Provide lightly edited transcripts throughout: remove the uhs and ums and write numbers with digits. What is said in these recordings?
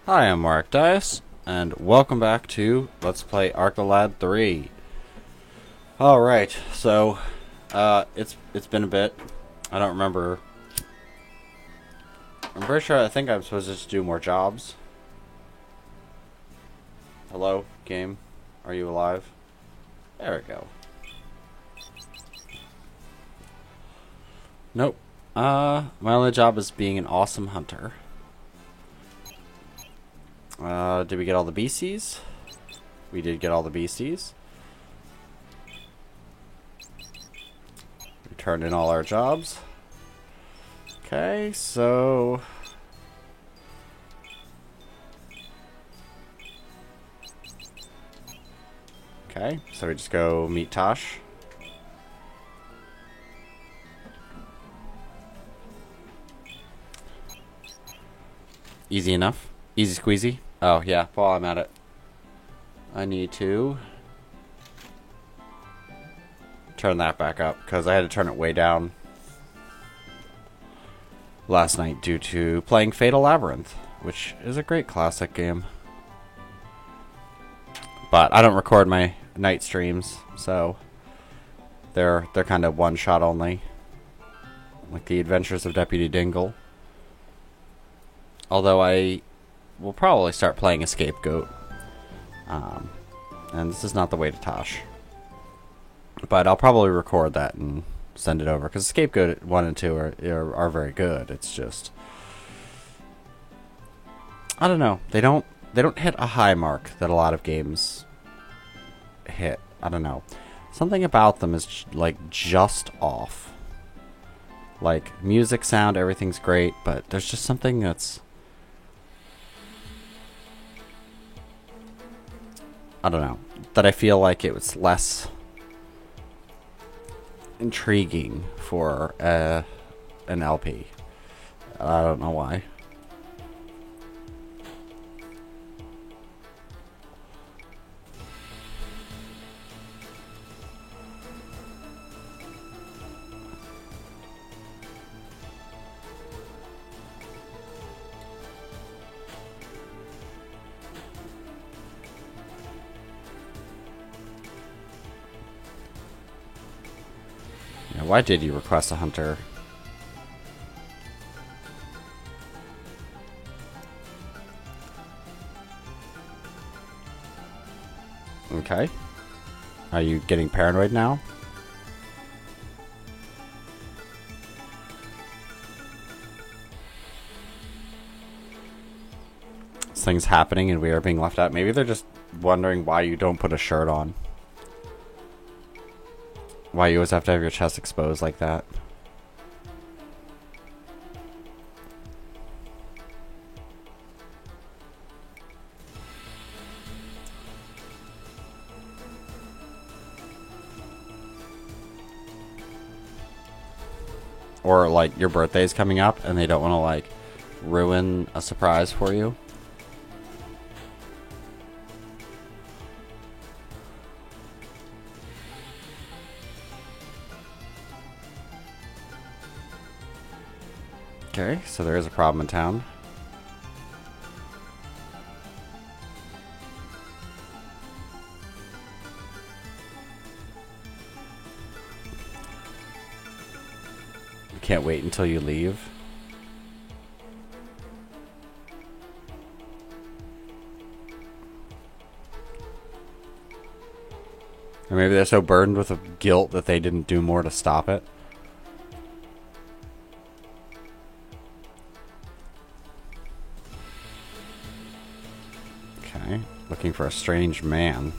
Hi, I'm Mark Dias, and welcome back to Let's Play Arcalad 3. Alright, so, it's been a bit. I don't remember. I'm pretty sure I think I'm supposed to just do more jobs. Hello, game? Are you alive? There we go. Nope. My only job is being an awesome hunter. Did we get all the beasties? We did get all the beasties. We turned in all our jobs. Okay, so... Okay, so we just go meet Tosh. Easy enough. Easy squeezy. Oh, yeah, while I'm at it, I need to turn that back up, because I had to turn it way down last night due to playing Fatal Labyrinth, which is a great classic game. But I don't record my night streams, so they're kind of one shot only, like the Adventures of Deputy Dingle. Although I will probably start playing a Scapegoat, and this is not the way to Tosh. But I'll probably record that and send it over, because Scapegoat 1 and 2 are very good. It's just, I don't know. They don't hit a high mark that a lot of games hit. I don't know. Something about them is like just off. Like music, sound, everything's great, but there's just something that's, I don't know, that I feel like it was less intriguing for an LP. I don't know why. Yeah, why did you request a hunter? Okay. Are you getting paranoid now? This thing's happening and we are being left out. Maybe they're just wondering why you don't put a shirt on. Why you always have to have your chest exposed like that. Or like your birthday's coming up and they don't want to like ruin a surprise for you. Okay, so there is a problem in town. You can't wait until you leave. Or maybe they're so burdened with guilt that they didn't do more to stop it. Okay, looking for a strange man.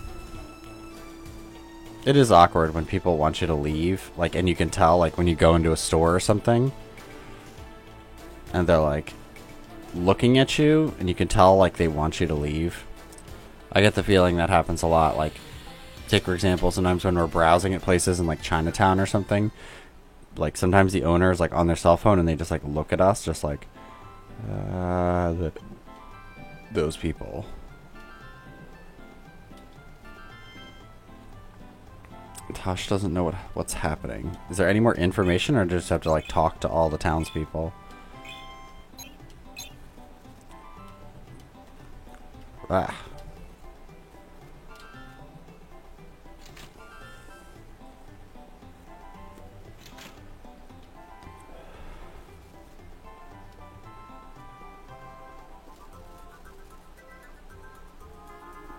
It is awkward when people want you to leave, like, and you can tell, like, when you go into a store or something, and they're, like, looking at you, and you can tell, like, they want you to leave. I get the feeling that happens a lot, like, take, for example, sometimes when we're browsing at places in, like, Chinatown or something, like, sometimes the owner is, like, on their cell phone, and they just, like, look at us, just like, those people. Tosh doesn't know what's happening. Is there any more information, or do you just have to like talk to all the townspeople? Ah.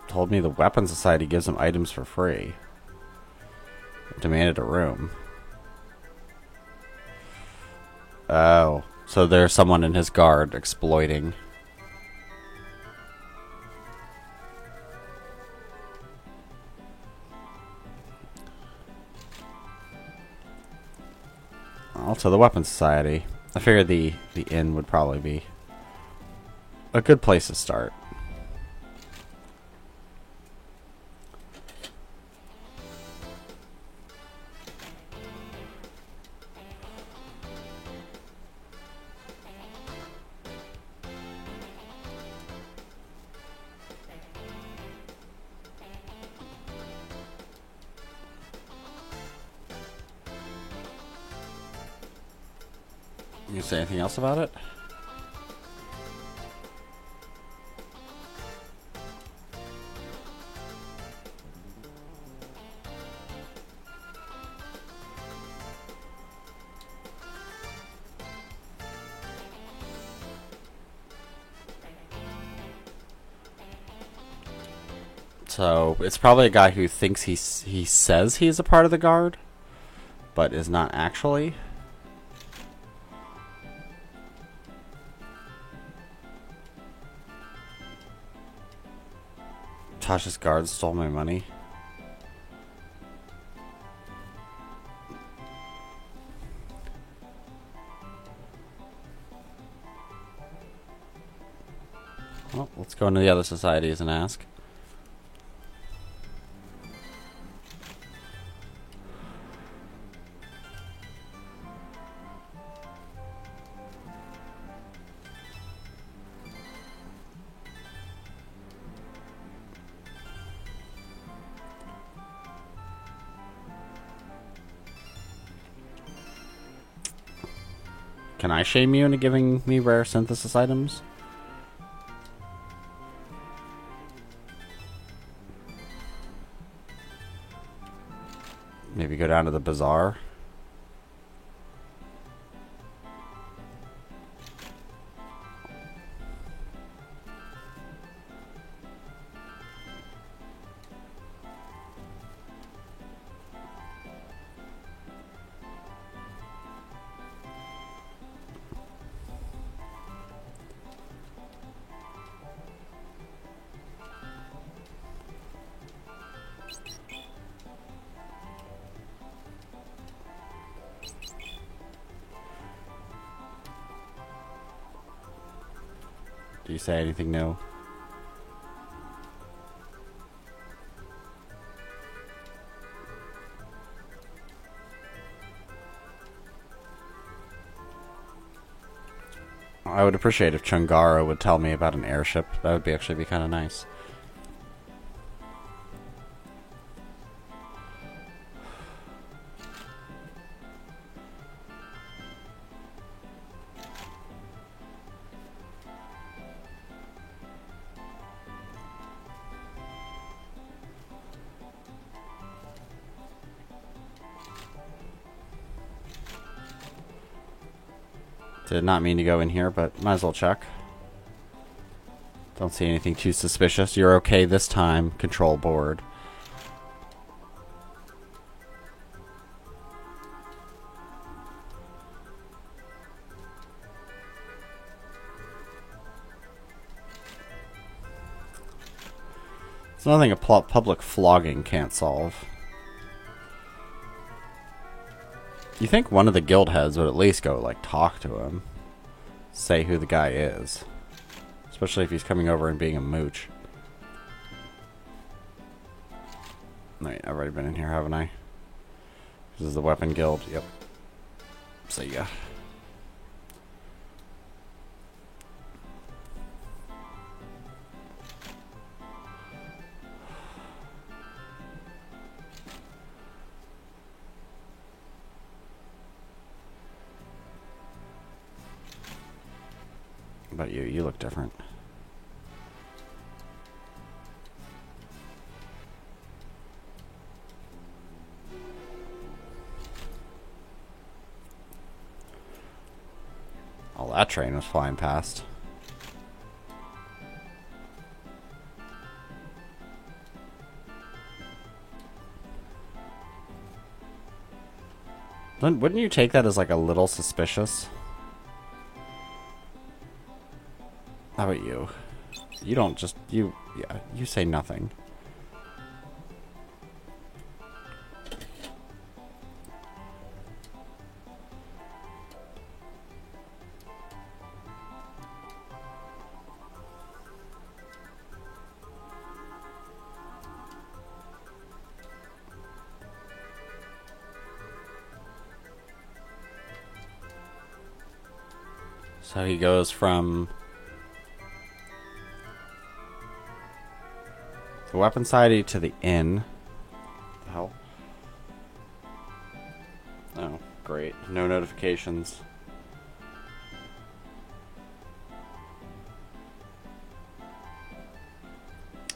Told me the Weapons Society gives him items for free. Demanded a room. Oh, so there's someone in his guard exploiting. Also, the Weapons Society. I figured the inn would probably be a good place to start. You say anything else about it? So it's probably a guy who thinks he says he's a part of the guard, but is not actually. Tasha's guards stole my money. Well, let's go into the other societies and ask. Can I shame you into giving me rare synthesis items? Maybe go down to the bazaar. Do you say anything new? I would appreciate if Chungara would tell me about an airship. That would actually be kind of nice. Did not mean to go in here, but might as well check. Don't see anything too suspicious. You're okay this time, control board. It's nothing a public flogging can't solve. You think one of the guild heads would at least go, like, talk to him. Say who the guy is. Especially if he's coming over and being a mooch. Wait, I've already been in here, haven't I? This is the weapon guild, yep. So yeah. But you look different. that train was flying past. Wouldn't you take that as like a little suspicious? How about you? You don't just you say nothing. So he goes from the Weapon Society to the inn. What the hell? Oh, great. No notifications.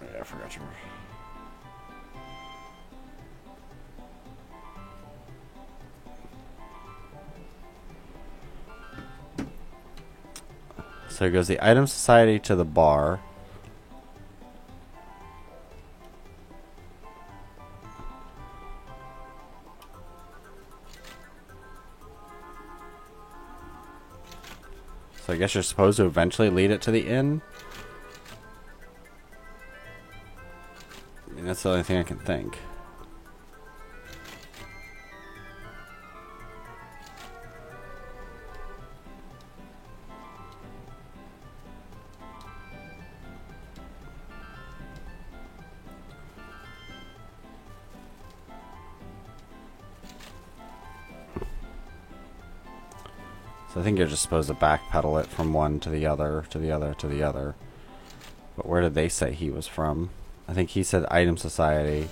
Yeah, I forgot your... So he goes the Item Society to the bar. So I guess you're supposed to eventually lead it to the inn? I mean, that's the only thing I can think. So I think you're just supposed to backpedal it from one to the other, to the other, to the other. But where did they say he was from? I think he said Item Society.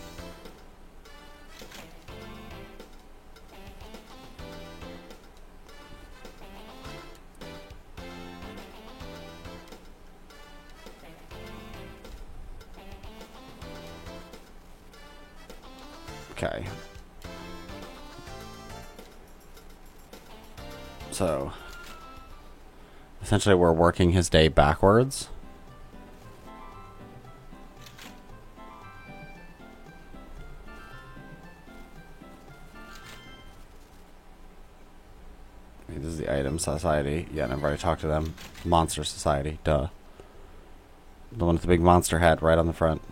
Okay. So, essentially we're working his day backwards. This is the Item Society. Yeah, and I've already talked to them. Monster Society, duh. The one with the big monster head right on the front.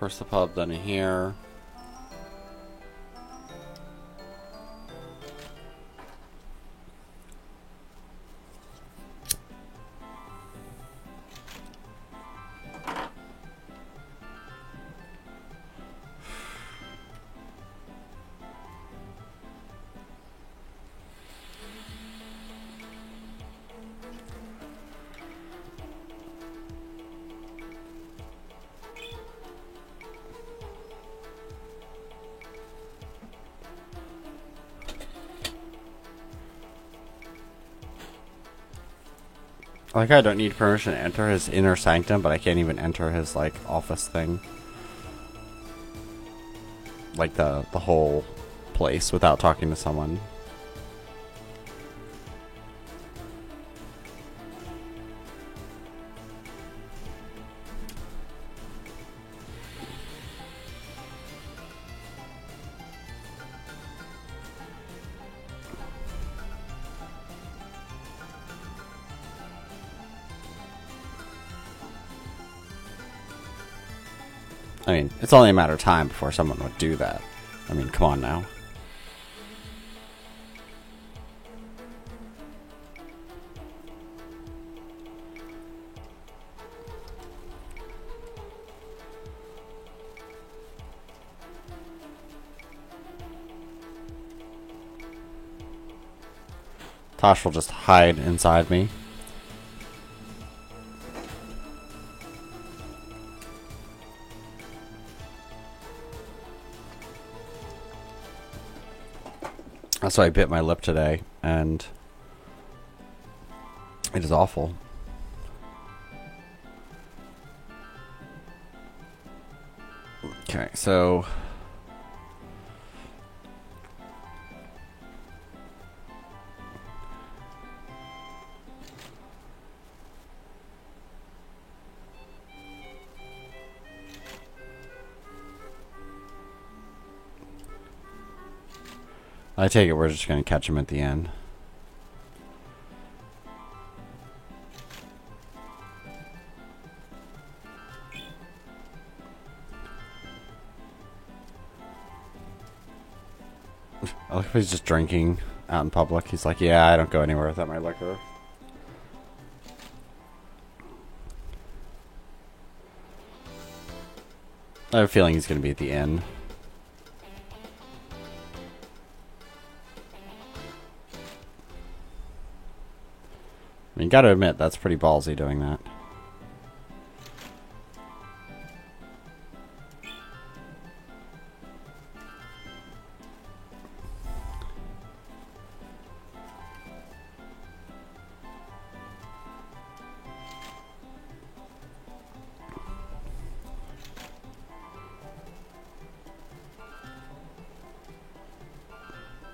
First the pub, then here. Like, I don't need permission to enter his inner sanctum, but I can't even enter his, like, office thing. Like, the whole place without talking to someone. I mean, it's only a matter of time before someone would do that. I mean, come on now. Tosh will just hide inside me. That's why I bit my lip today, and it is awful. Okay, so I take it we're just going to catch him at the end. I like if he's just drinking out in public. He's like, yeah, I don't go anywhere without my liquor. I have a feeling he's going to be at the inn. I mean, gotta admit, that's pretty ballsy doing that.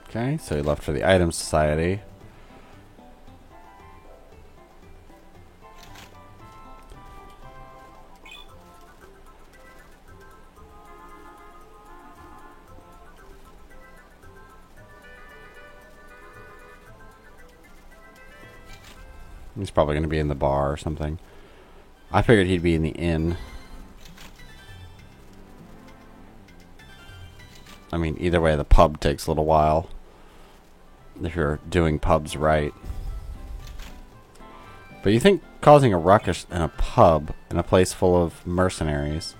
Okay, so he left for the Item Society. He's probably going to be in the bar or something. I figured he'd be in the inn. I mean, either way, the pub takes a little while. If you're doing pubs right. But you think causing a ruckus in a pub, in a place full of mercenaries,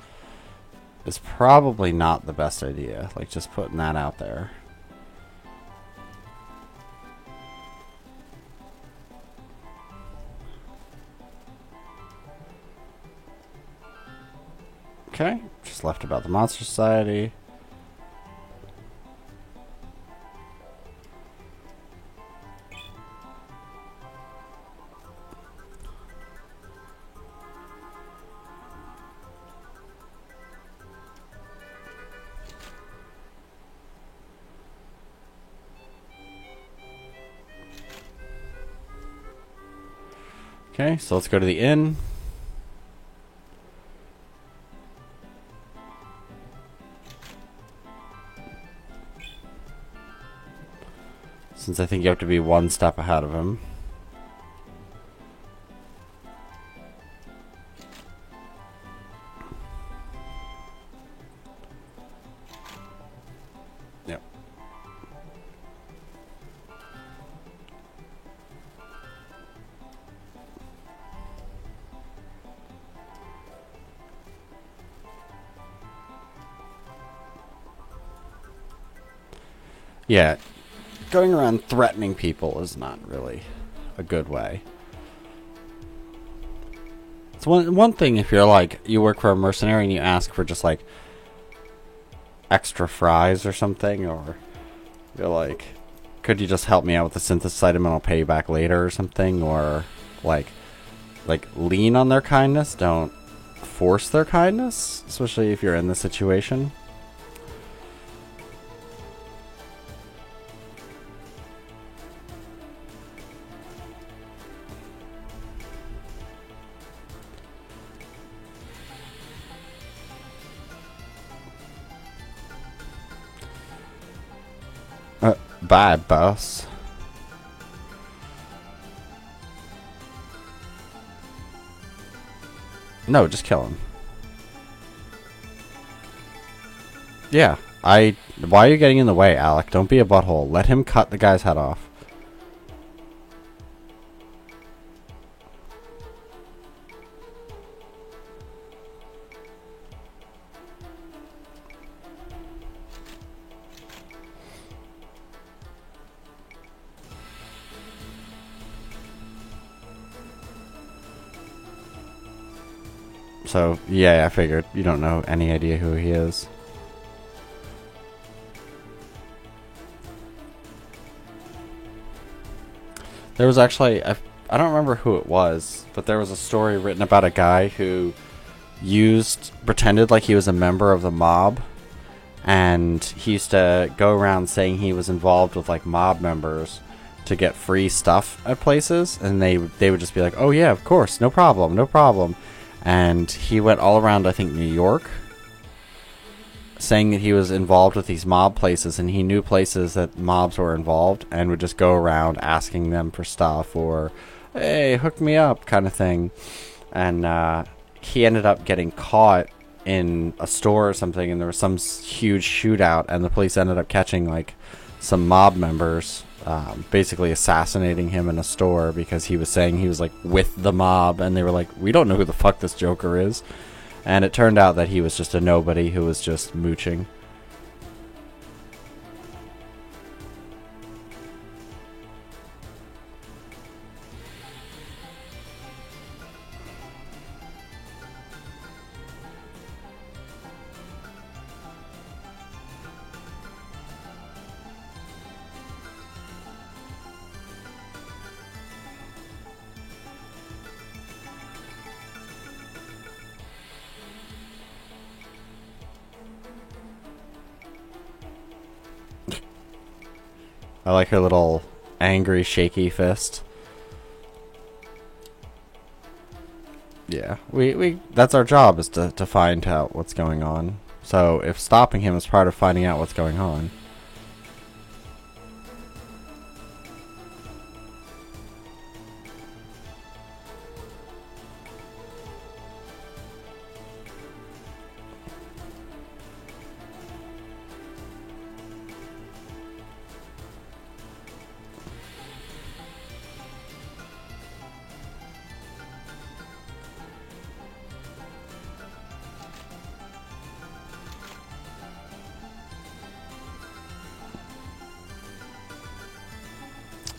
is probably not the best idea. Like, just putting that out there. Okay, just left about the Monster Society. Okay, so let's go to the inn. Since I think you have to be one step ahead of him. Yep. Yeah. Going around threatening people is not really a good way. It's one thing if you're like, you work for a mercenary and you ask for just like extra fries or something, or you're like, could you just help me out with the synthesis item and I'll pay you back later or something, or like lean on their kindness, don't force their kindness, especially if you're in this situation. Bye, boss. No, just kill him. Yeah, why are you getting in the way, Alec? Don't be a butthole. Let him cut the guy's head off. So, yeah, I figured you don't know any idea who he is. There was actually, I don't remember who it was, but there was a story written about a guy who pretended like he was a member of the mob, and he used to go around saying he was involved with like mob members to get free stuff at places, and they would just be like, "Oh yeah, of course, no problem, no problem." And he went all around, I think, New York, saying that he was involved with these mob places, and he knew places that mobs were involved, and would just go around asking them for stuff or, "Hey, hook me up," kind of thing. And he ended up getting caught in a store or something, and there was some huge shootout, and the police ended up catching like some mob members, basically assassinating him in a store because he was saying he was like with the mob, and they were like, "We don't know who the fuck this Joker is." And it turned out that he was just a nobody who was just mooching. I like her little angry, shaky fist. Yeah, we that's our job, is to find out what's going on. So if stopping him is part of finding out what's going on.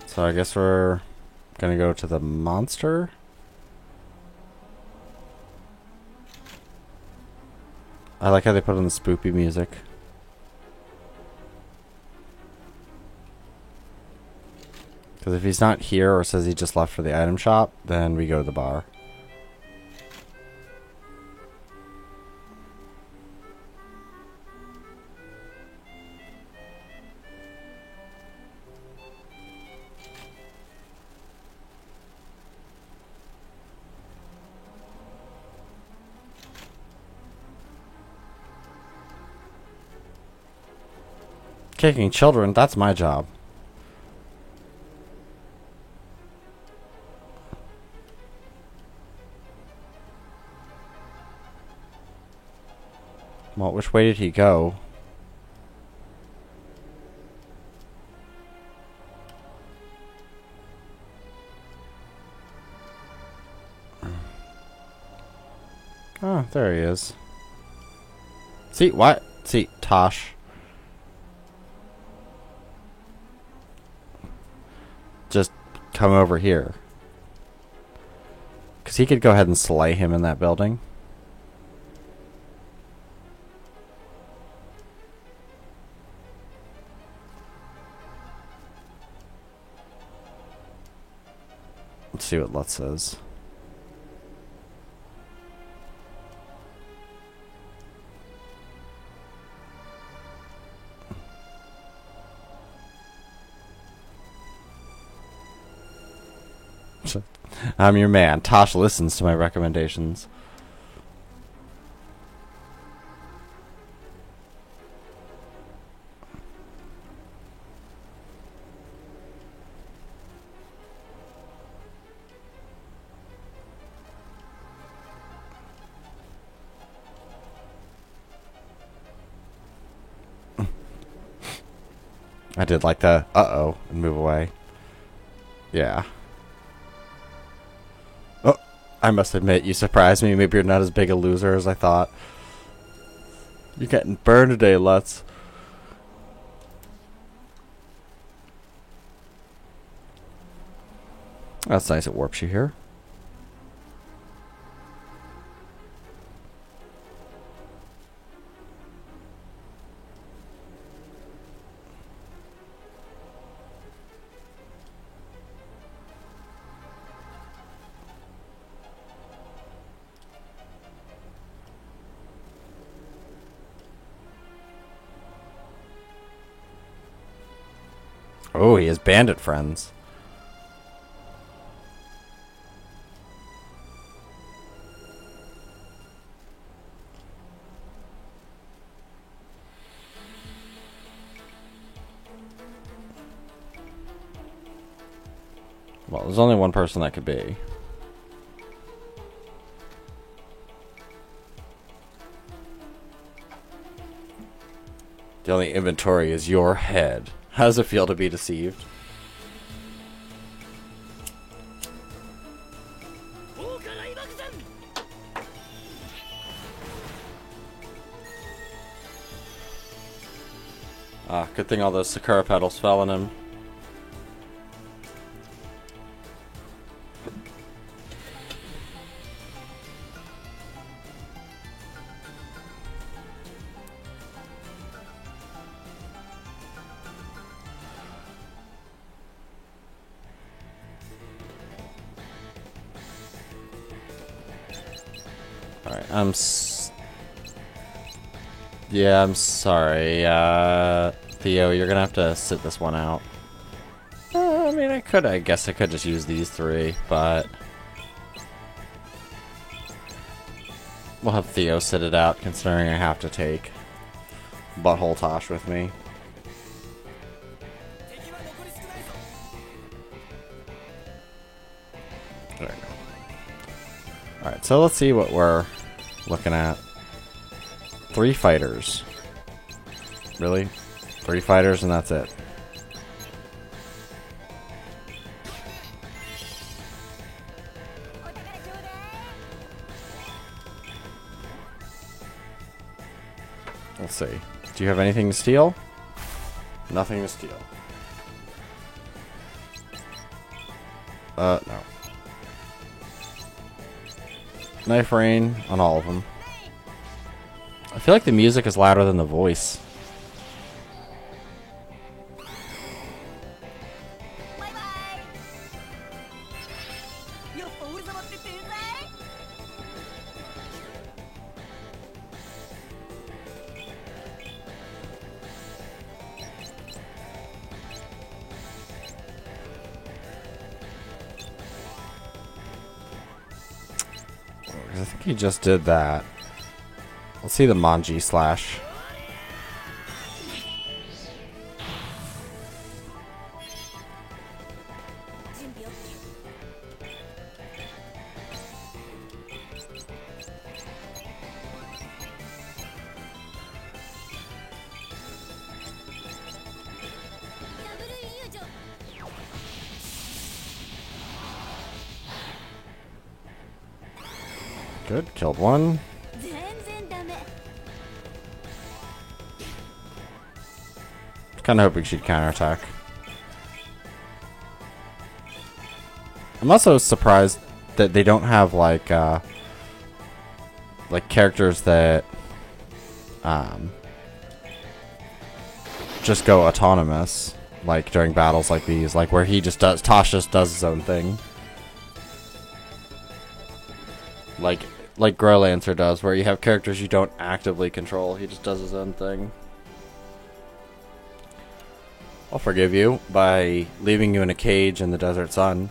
So I guess we're gonna go to the monster. I like how they put on the spoopy music. Because if he's not here or says he just left for the item shop, then we go to the bar. Kicking children, that's my job. Well, which way did he go? Oh, there he is. See, what? See, Tosh. Just come over here. Because he could go ahead and slay him in that building. Let's see what Lutz says. I'm your man. Tosh listens to my recommendations. I did like the uh-oh and move away. Yeah. Oh, I must admit, you surprised me. Maybe you're not as big a loser as I thought. You're getting burned today, Lutz. That's nice, it warps you here. Oh, he has bandit friends. Well, there's only one person that could be. The only inventory is your head. How does it feel to be deceived? Ah, good thing all those Sakura petals fell on him. Alright, yeah, I'm sorry, Theo, you're gonna have to sit this one out. I mean, I guess I could just use these three, but we'll have Theo sit it out, considering I have to take Butthole Tosh with me. There we go. Alright, so let's see what we're looking at. 3 fighters. Really? 3 fighters and that's it. Let's see. Do you have anything to steal? Nothing to steal. No. Knife rain on all of them. I feel like the music is louder than the voice. I think he just did that. Let's see the Manji slash. Good, killed one. Kind of hoping she'd counterattack. I'm also surprised that they don't have like characters that just go autonomous, like during battles like these, like where Tosh just does his own thing. Like Growlancer does, where you have characters you don't actively control, he just does his own thing. I'll forgive you by leaving you in a cage in the desert sun.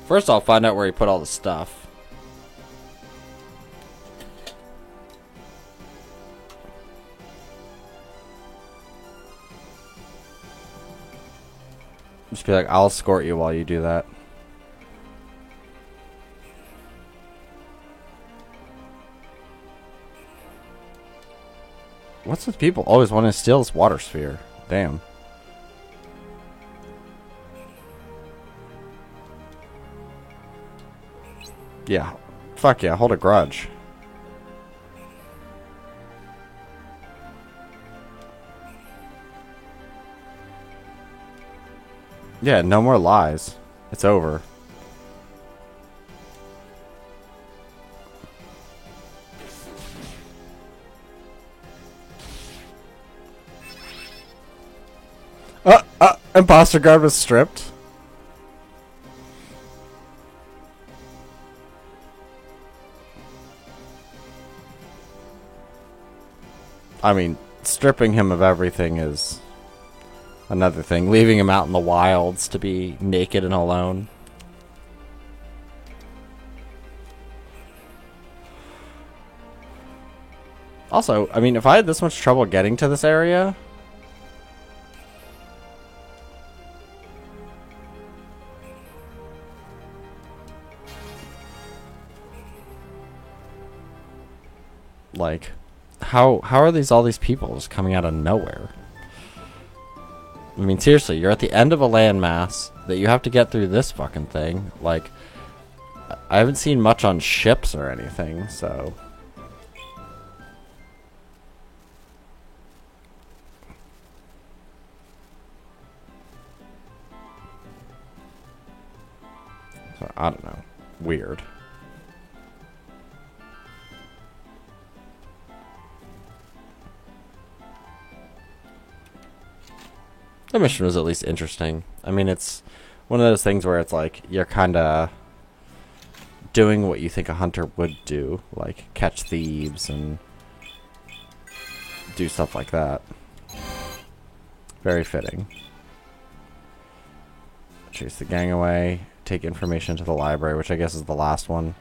First I'll find out where he put all the stuff. Just be like, I'll escort you while you do that. What's with people always wanting to steal this water sphere? Damn. Yeah. Fuck yeah, hold a grudge. Yeah, no more lies. It's over. Imposter guard was stripped. I mean, stripping him of everything is another thing. Leaving him out in the wilds to be naked and alone. Also, I mean, if I had this much trouble getting to this area... Like, how are all these people just coming out of nowhere? I mean, seriously, you're at the end of a landmass that you have to get through this fucking thing. Like, I haven't seen much on ships or anything, so... I don't know. Weird. The mission was at least interesting. I mean, it's one of those things where it's like you're kind of doing what you think a hunter would do, like catch thieves and do stuff like that. Very fitting. Chase the gang away, take information to the library, which I guess is the last one.